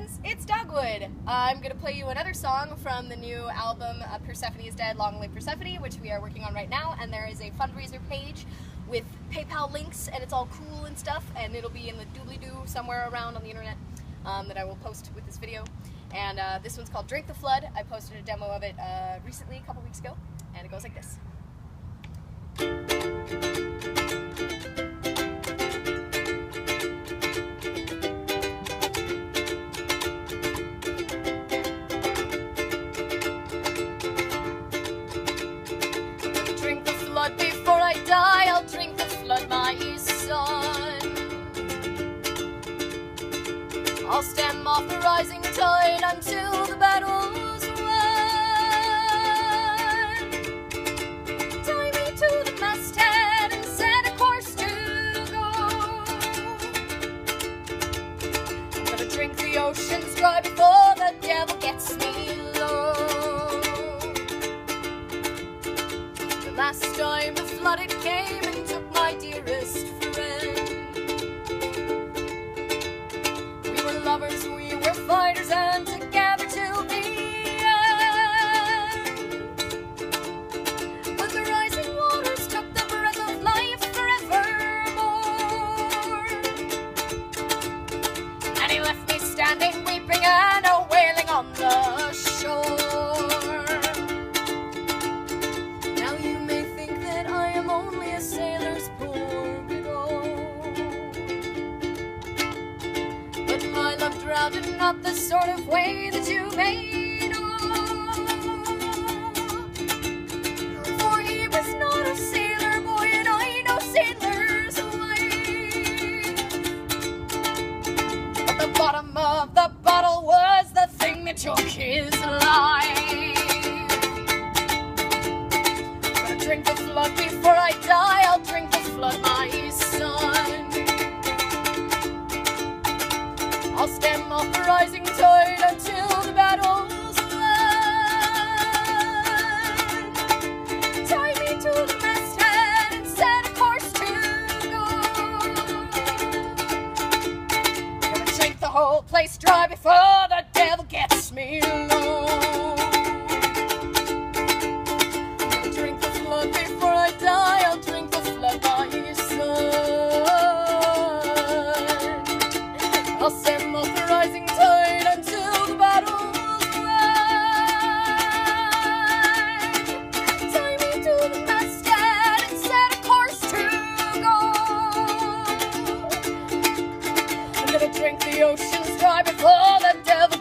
friends, it's Dogwood. I'm going to play you another song from the new album Persephone is Dead, Long Live Persephone, which we are working on right now, and there is a fundraiser page with PayPal links, and it's all cool and stuff, and it'll be in the doobly-doo somewhere around on the internet that I will post with this video. And this one's called Drink the Flood. I posted a demo of it recently, a couple weeks ago, and it goes like this. Drink the flood before I die, I'll drink the flood, my son. I'll stem off the rising tide until the battle's won. Tie me to the masthead and set a course to go. I'm gonna drink the oceans dry before the devil gets me low. The last time the flood it came and took my dearest friend. We were lovers, we were fighters, and together till the end. But the rising waters took the breath of life forevermore. And he left me standing, weeping and a wailing on the shore. Now you may think that I am only a sailor's poor widow, but my love drowned in not the sort of way that you may know. For he was not a sailor boy, and I know sailor's wife. At the bottom of the bottle was the thing that took his life. Drink the flood before I die, I'll drink the flood, my son. I'll stem off the rising tide until the battle's won. Tie me to the masthead and set a course to go. Gonna drink the whole place dry before the devil gets me low. Before I die, I'll drink the flood, my son. I'll stem off the rising tide until the battle's won. Tie me to the masthead and set a course to go. I'm gonna drink the oceans dry before the devil